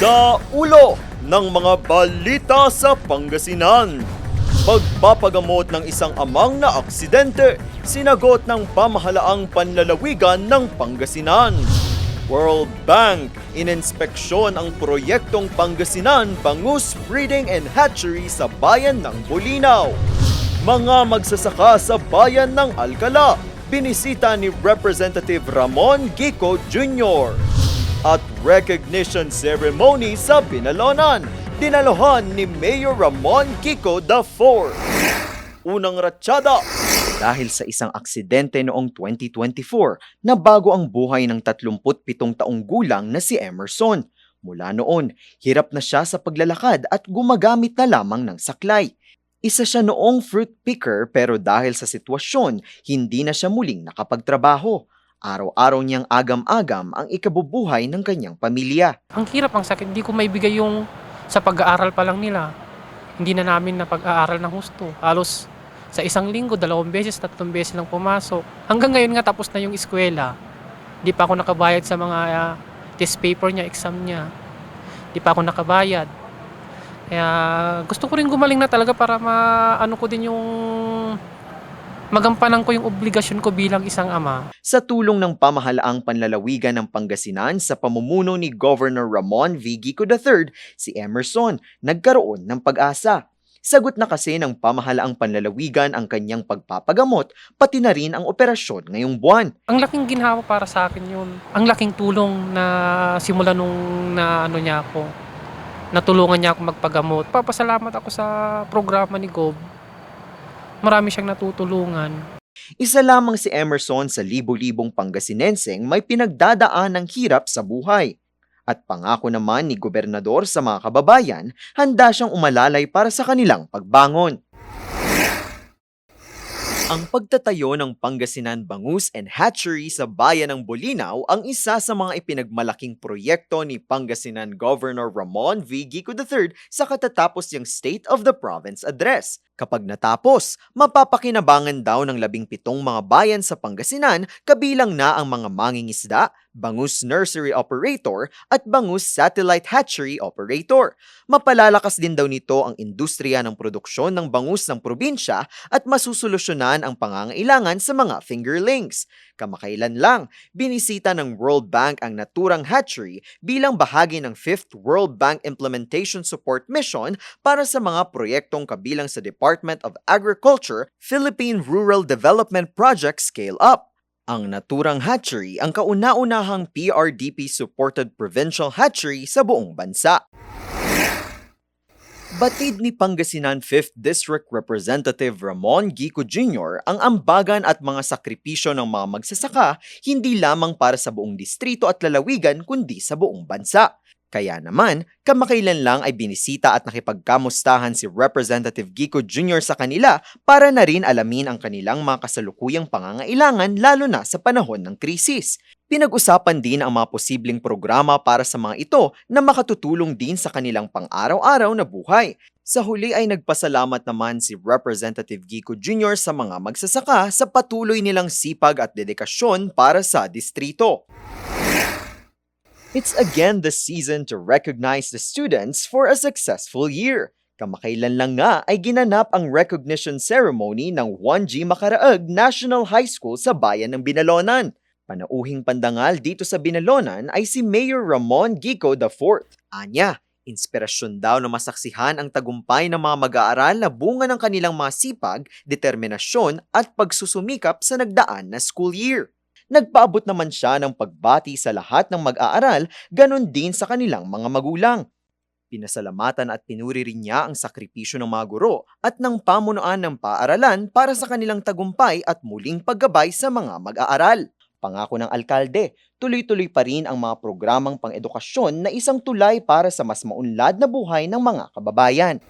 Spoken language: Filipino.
Sa ulo ng mga balita sa Pangasinan. Pagpapagamot ng isang amang na aksidente, sinagot ng pamahalaang panlalawigan ng Pangasinan. World Bank, ininspeksyon ang proyektong Pangasinan Bangus Breeding and Hatchery sa bayan ng Bolinao. Mga magsasaka sa bayan ng Alcala, binisita ni Representative Ramon Gico Jr. At recognition ceremony sa Binalonan, dinaluhan ni Mayor Ramon Gico IV. Unang ratsyada. Dahil sa isang aksidente noong 2024, nabago ang buhay ng 37 taong gulang na si Emerson. Mula noon, hirap na siya sa paglalakad at gumagamit na lamang ng saklay. Isa siya noong fruit picker pero dahil sa sitwasyon, hindi na siya muling nakapagtrabaho. Araw-araw niyang agam-agam ang ikabubuhay ng kanyang pamilya. Ang hirap, ang sakit. Hindi ko maibigay yung sa pag-aaral pa lang nila. Hindi na namin na pag-aaral ng husto. Halos sa isang linggo, 2 beses, 3 beses lang pumasok. Hanggang ngayon nga tapos na yung eskwela. Di pa ako nakabayad sa mga test paper niya, exam niya. Di pa ako nakabayad. Kaya gusto ko rin gumaling na talaga para maano ko din yung magampanan ko yung obligasyon ko bilang isang ama. Sa tulong ng pamahalaang panlalawigan ng Pangasinan sa pamumuno ni Governor Ramon V. Gico III, si Emerson nagkaroon ng pag-asa. Sagot na kasi ng pamahalaang panlalawigan ang kanyang pagpapagamot, pati na rin ang operasyon ngayong buwan. Ang laking ginhawa para sa akin yun. Ang laking tulong na simula nung niya ako. Natulungan niya ako magpagamot. Papasalamat ako sa programa ni Gov. Marami siyang natutulungan. Isa lamang si Emerson sa libo-libong Pangasinenseng may pinagdadaan ng hirap sa buhay. At pangako naman ni Gobernador sa mga kababayan, handa siyang umalalay para sa kanilang pagbangon. Ang pagtatayo ng Pangasinan Bangus and Hatchery sa bayan ng Bolinao ang isa sa mga ipinagmalaking proyekto ni Pangasinan Governor Ramon V. Gico III sa katatapos niyang State of the Province Address. Kapag natapos, mapapakinabangan daw ng 17 mga bayan sa Pangasinan kabilang na ang mga mangingisda, Bangus Nursery Operator at Bangus Satellite Hatchery Operator. Mapalalakas din daw nito ang industriya ng produksyon ng bangus ng probinsya at masusolusyonan ang pangangailangan sa mga fingerlings. Kamakailan lang, binisita ng World Bank ang naturang hatchery bilang bahagi ng 5th World Bank Implementation Support Mission para sa mga proyektong kabilang sa Department of Agriculture Philippine Rural Development Project Scale Up. Ang naturang hatchery ang kauna-unahang PRDP-supported provincial hatchery sa buong bansa. Batid ni Pangasinan 5th District Representative Ramon Gico Jr. ang ambagan at mga sakripisyo ng mga magsasaka hindi lamang para sa buong distrito at lalawigan kundi sa buong bansa. Kaya naman, kamakailan lang ay binisita at nakipagkamustahan si Representative Gico Jr. sa kanila para na rin alamin ang kanilang mga kasalukuyang pangangailangan lalo na sa panahon ng krisis. Pinag-usapan din ang mga posibleng programa para sa mga ito na makatutulong din sa kanilang pang-araw-araw na buhay. Sa huli ay nagpasalamat naman si Representative Gico Jr. sa mga magsasaka sa patuloy nilang sipag at dedikasyon para sa distrito. It's again the season to recognize the students for a successful year. Kamakailan lang nga ay ginanap ang recognition ceremony ng 1G Macaraag National High School sa bayan ng Binalonan. Panauhing pandangal dito sa Binalonan ay si Mayor Ramon Gico IV. Anya, inspirasyon daw na masaksihan ang tagumpay ng mga mag-aaral na bunga ng kanilang mga sipag, determinasyon at pagsusumikap sa nagdaan na school year. Nagpaabot naman siya ng pagbati sa lahat ng mag-aaral, ganon din sa kanilang mga magulang. Pinasalamatan at pinuri rin niya ang sakripisyo ng mga guro at ng pamunuan ng paaralan para sa kanilang tagumpay at muling paggabay sa mga mag-aaral. Pangako ng alkalde, tuloy-tuloy pa rin ang mga programang pang-edukasyon na isang tulay para sa mas maunlad na buhay ng mga kababayan.